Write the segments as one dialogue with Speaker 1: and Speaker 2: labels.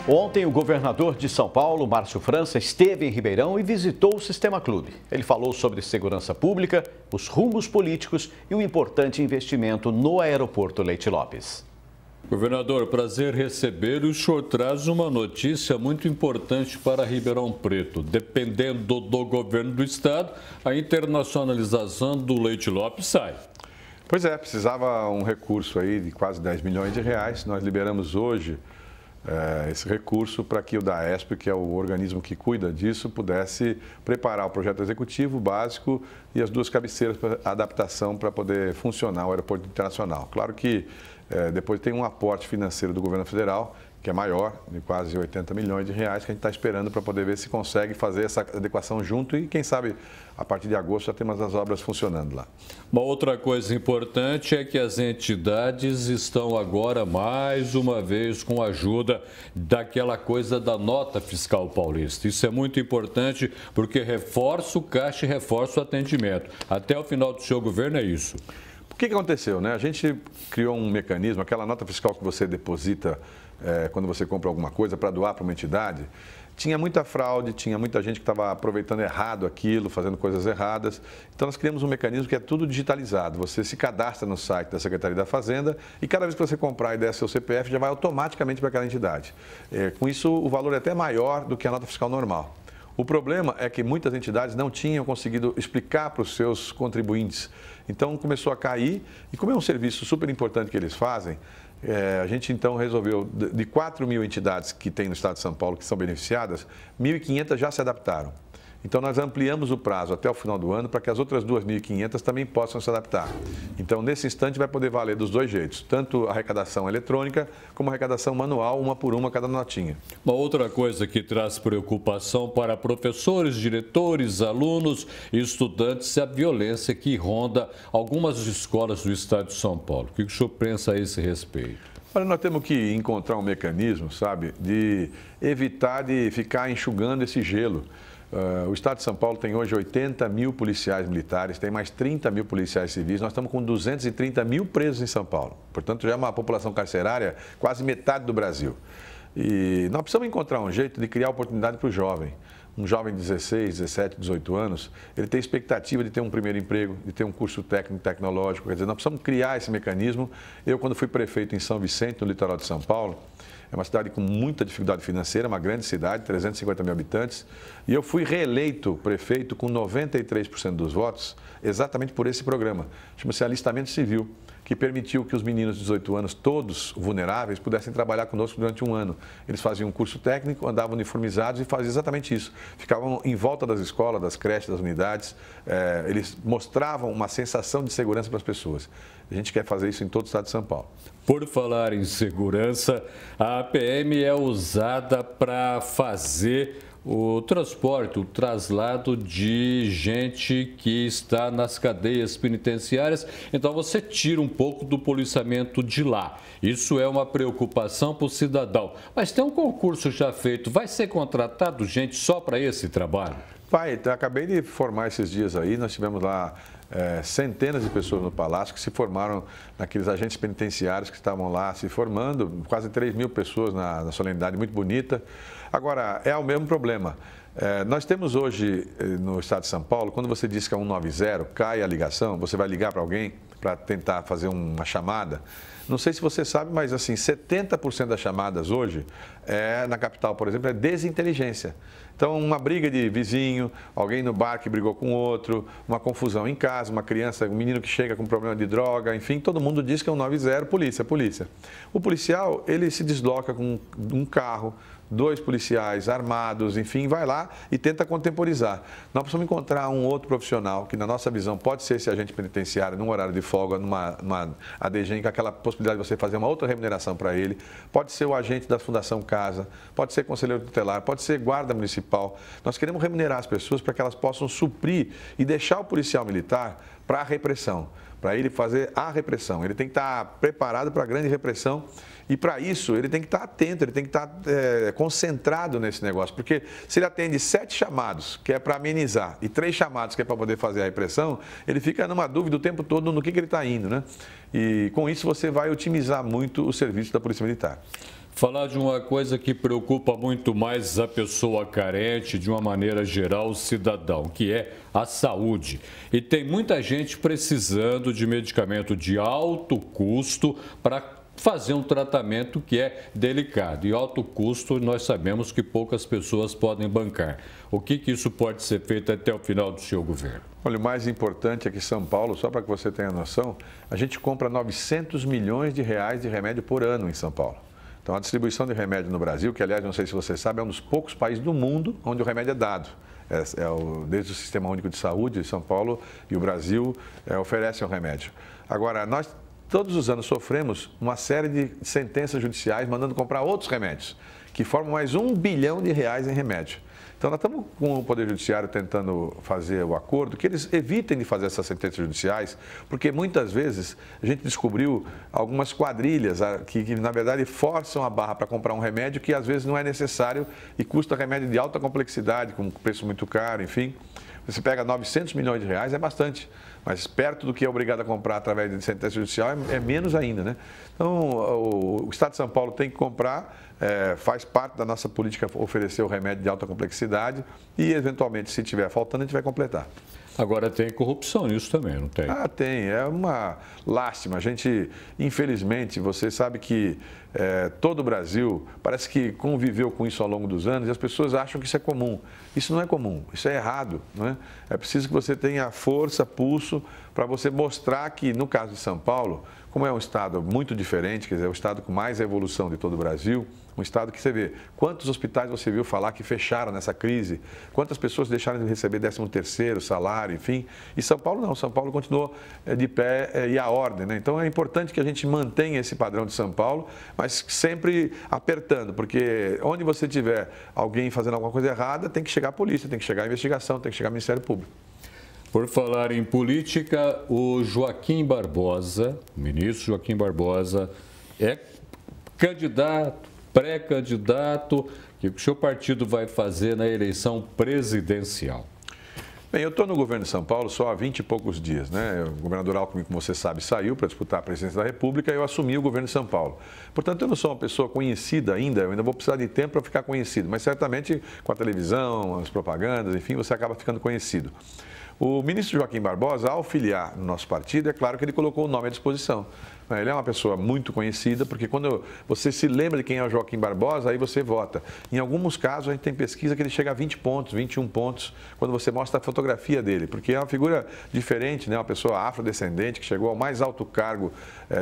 Speaker 1: Ontem, o governador de São Paulo, Márcio França, esteve em Ribeirão e visitou o Sistema Clube. Ele falou sobre segurança pública, os rumos políticos e o importante investimento no aeroporto Leite Lopes.
Speaker 2: Governador, prazer recebê-lo. O senhor traz uma notícia muito importante para Ribeirão Preto. Dependendo do governo do estado, a internacionalização do Leite Lopes sai.
Speaker 3: Pois é, precisava um recurso aí de quase 10 milhões de reais. Nós liberamos hoje esse recurso para que o DAESP, que é o organismo que cuida disso, pudesse preparar o projeto executivo básico e as duas cabeceiras para adaptação para poder funcionar o aeroporto internacional. Claro que depois tem um aporte financeiro do governo federal, que é maior, de quase 80 milhões de reais, que a gente está esperando para poder ver se consegue fazer essa adequação junto e, quem sabe, a partir de agosto já temos as obras funcionando lá.
Speaker 2: Uma outra coisa importante é que as entidades estão agora, mais uma vez, com a ajuda daquela coisa da nota fiscal paulista. Isso é muito importante porque reforça o caixa e reforça o atendimento. Até o final do seu governo é isso.
Speaker 3: O que aconteceu, né? A gente criou um mecanismo, aquela nota fiscal que você deposita quando você compra alguma coisa para doar para uma entidade, tinha muita fraude, tinha muita gente que estava aproveitando errado aquilo, fazendo coisas erradas. Então, nós criamos um mecanismo que é tudo digitalizado. Você se cadastra no site da Secretaria da Fazenda e cada vez que você comprar e der seu CPF, já vai automaticamente para aquela entidade. Com isso, o valor é até maior do que a nota fiscal normal. O problema é que muitas entidades não tinham conseguido explicar para os seus contribuintes. Então, começou a cair e, como é um serviço super importante que eles fazem, a gente então resolveu, de 4 mil entidades que tem no estado de São Paulo que são beneficiadas, 1.500 já se adaptaram. Então, nós ampliamos o prazo até o final do ano para que as outras 2.500 também possam se adaptar. Então, nesse instante, vai poder valer dos dois jeitos, tanto a arrecadação eletrônica como a arrecadação manual, uma por uma, cada notinha.
Speaker 2: Uma outra coisa que traz preocupação para professores, diretores, alunos e estudantes é a violência que ronda algumas escolas do estado de São Paulo. O que o senhor pensa a esse respeito?
Speaker 3: Olha, nós temos que encontrar um mecanismo, sabe, de evitar de ficar enxugando esse gelo. O estado de São Paulo tem hoje 80 mil policiais militares, tem mais 30 mil policiais civis, nós estamos com 230 mil presos em São Paulo. Portanto, já é uma população carcerária quase metade do Brasil. E nós precisamos encontrar um jeito de criar oportunidade para o jovem. Um jovem de 16, 17, 18 anos, ele tem expectativa de ter um primeiro emprego, de ter um curso técnico, tecnológico. Quer dizer, nós precisamos criar esse mecanismo. Eu, quando fui prefeito em São Vicente, no litoral de São Paulo, é uma cidade com muita dificuldade financeira, uma grande cidade, 350 mil habitantes, e eu fui reeleito prefeito com 93% dos votos, exatamente por esse programa. Chama-se Alistamento Civil, que permitiu que os meninos de 18 anos, todos vulneráveis, pudessem trabalhar conosco durante um ano. Eles faziam um curso técnico, andavam uniformizados e faziam exatamente isso. Ficavam em volta das escolas, das creches, das unidades, eles mostravam uma sensação de segurança para as pessoas. A gente quer fazer isso em todo o estado de São Paulo.
Speaker 2: Por falar em segurança, a PM é usada para fazer o transporte, o traslado de gente que está nas cadeias penitenciárias. Então, você tira um pouco do policiamento de lá. Isso é uma preocupação para o cidadão. Mas tem um concurso já feito. Vai ser contratado gente só para esse trabalho?
Speaker 3: Pai, acabei de formar esses dias aí, nós tivemos lá centenas de pessoas no Palácio que se formaram naqueles agentes penitenciários que estavam lá se formando, quase 3 mil pessoas na solenidade, muito bonita. Agora, é o mesmo problema. Nós temos hoje no estado de São Paulo, quando você diz que é 190, cai a ligação, você vai ligar para alguém para tentar fazer uma chamada. Não sei se você sabe, mas assim, 70% das chamadas hoje, na capital, por exemplo, é desinteligência. Então, uma briga de vizinho, alguém no bar que brigou com outro, uma confusão em casa, uma criança, um menino que chega com problema de droga, enfim, todo mundo diz que é 190, polícia, polícia. O policial, ele se desloca com um carro, 2 policiais armados, enfim, vai lá e tenta contemporizar. Nós precisamos encontrar um outro profissional que, na nossa visão, pode ser esse agente penitenciário, num horário de folga, numa ADG, com aquela possibilidade de você fazer uma outra remuneração para ele, pode ser o agente da Fundação Casa, pode ser conselheiro tutelar, pode ser guarda municipal. Nós queremos remunerar as pessoas para que elas possam suprir e deixar o policial militar para a repressão, para ele fazer a repressão. Ele tem que estar preparado para a grande repressão e, para isso, ele tem que estar atento, ele tem que estar concentrado nesse negócio. Porque se ele atende 7 chamados, que é para amenizar, e 3 chamados, que é para poder fazer a repressão, ele fica numa dúvida o tempo todo no que ele está indo, né? E, com isso, você vai otimizar muito o serviço da Polícia Militar.
Speaker 2: Falar de uma coisa que preocupa muito mais a pessoa carente, de uma maneira geral, o cidadão, que é a saúde. E tem muita gente precisando de medicamento de alto custo para fazer um tratamento que é delicado. E alto custo, nós sabemos que poucas pessoas podem bancar. O que isso pode ser feito até o final do seu governo?
Speaker 3: Olha, o mais importante é que São Paulo, só para que você tenha noção, a gente compra 900 milhões de reais de remédio por ano em São Paulo. Então, a distribuição de remédio no Brasil, que, aliás, não sei se você sabe, é um dos poucos países do mundo onde o remédio é dado. Desde o Sistema Único de Saúde, São Paulo e o Brasil oferecem o remédio. Agora, nós todos os anos sofremos uma série de sentenças judiciais mandando comprar outros remédios, que formam mais R$1 bilhão em remédio. Então, nós estamos com o Poder Judiciário tentando fazer o acordo, que eles evitem de fazer essas sentenças judiciais, porque muitas vezes a gente descobriu algumas quadrilhas que na verdade, forçam a barra para comprar um remédio que às vezes não é necessário e custa remédio de alta complexidade, com preço muito caro, enfim. Você pega 900 milhões de reais, é bastante, mas perto do que é obrigado a comprar através de sentença judicial é menos ainda, né? Então, o Estado de São Paulo tem que comprar, faz parte da nossa política oferecer o remédio de alta complexidade e, eventualmente, se tiver faltando, a gente vai completar.
Speaker 2: Agora tem corrupção nisso também, não tem?
Speaker 3: Ah, tem. É uma lástima. A gente, infelizmente, você sabe que todo o Brasil parece que conviveu com isso ao longo dos anos e as pessoas acham que isso é comum. Isso não é comum, isso é errado, não é? É preciso que você tenha força, pulso, para você mostrar que, no caso de São Paulo, como é um estado muito diferente, quer dizer, é o estado com mais evolução de todo o Brasil, um estado que você vê quantos hospitais você viu falar que fecharam nessa crise, quantas pessoas deixaram de receber 13º salário, enfim. E São Paulo não, São Paulo continuou de pé e à ordem, né? Então é importante que a gente mantenha esse padrão de São Paulo, mas sempre apertando, porque onde você tiver alguém fazendo alguma coisa errada, tem que chegar a polícia, tem que chegar a investigação, tem que chegar o Ministério Público.
Speaker 2: Por falar em política, o Joaquim Barbosa, o ministro Joaquim Barbosa, é candidato, pré-candidato. O que o seu partido vai fazer na eleição presidencial?
Speaker 3: Bem, eu estou no governo de São Paulo só há 20 e poucos dias, né? O governador Alckmin, como você sabe, saiu para disputar a presidência da República e eu assumi o governo de São Paulo. Portanto, eu não sou uma pessoa conhecida ainda, eu ainda vou precisar de tempo para ficar conhecido, mas certamente com a televisão, as propagandas, enfim, você acaba ficando conhecido. O ministro Joaquim Barbosa, ao filiar no nosso partido, é claro que ele colocou o nome à disposição. Ele é uma pessoa muito conhecida, porque quando você se lembra de quem é o Joaquim Barbosa, aí você vota. Em alguns casos, a gente tem pesquisa que ele chega a 20 pontos, 21 pontos, quando você mostra a fotografia dele, porque é uma figura diferente, né? Uma pessoa afrodescendente que chegou ao mais alto cargo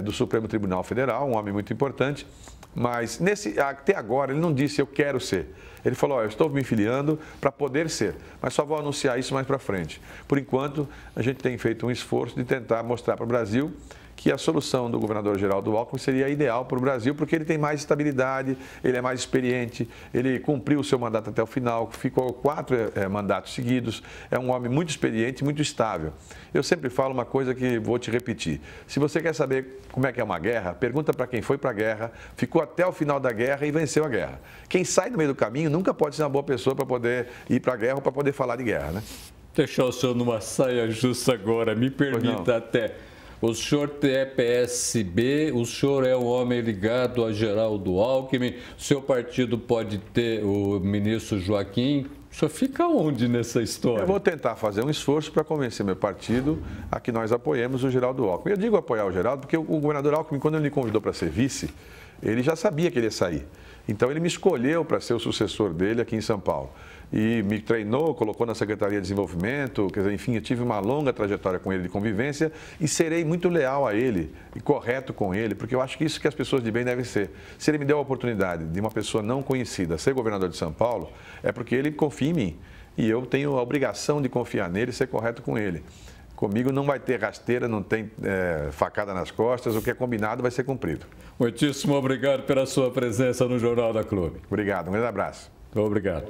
Speaker 3: do Supremo Tribunal Federal, um homem muito importante. Mas até agora ele não disse eu quero ser. Ele falou, eu estou me filiando para poder ser, mas só vou anunciar isso mais para frente. Por enquanto, a gente tem feito um esforço de tentar mostrar para o Brasil que a solução do governador Geraldo Alckmin seria ideal para o Brasil, porque ele tem mais estabilidade, ele é mais experiente, ele cumpriu o seu mandato até o final, ficou 4 mandatos seguidos, é um homem muito experiente, muito estável. Eu sempre falo uma coisa que vou te repetir. Se você quer saber como é que é uma guerra, pergunta para quem foi para a guerra, ficou até o final da guerra e venceu a guerra. Quem sai no meio do caminho nunca pode ser uma boa pessoa para poder ir para a guerra ou para poder falar de guerra, né?
Speaker 2: Deixar o senhor numa saia justa agora, me permita até. O senhor é PSB, o senhor é um homem ligado a Geraldo Alckmin, o seu partido pode ter o ministro Joaquim. O senhor fica onde nessa história?
Speaker 3: Eu vou tentar fazer um esforço para convencer meu partido a que nós apoiemos o Geraldo Alckmin. Eu digo apoiar o Geraldo porque o governador Alckmin, quando ele me convidou para ser vice, ele já sabia que ele ia sair. Então, ele me escolheu para ser o sucessor dele aqui em São Paulo. E me treinou, colocou na Secretaria de Desenvolvimento, quer dizer, enfim, eu tive uma longa trajetória com ele de convivência e serei muito leal a ele e correto com ele, porque eu acho que isso que as pessoas de bem devem ser. Se ele me deu a oportunidade de uma pessoa não conhecida ser governador de São Paulo, é porque ele confia em mim. E eu tenho a obrigação de confiar nele e ser correto com ele. Comigo não vai ter rasteira, não tem facada nas costas, o que é combinado vai ser cumprido.
Speaker 2: Muitíssimo obrigado pela sua presença no Jornal da Clube.
Speaker 3: Obrigado, um grande abraço.
Speaker 2: Obrigado.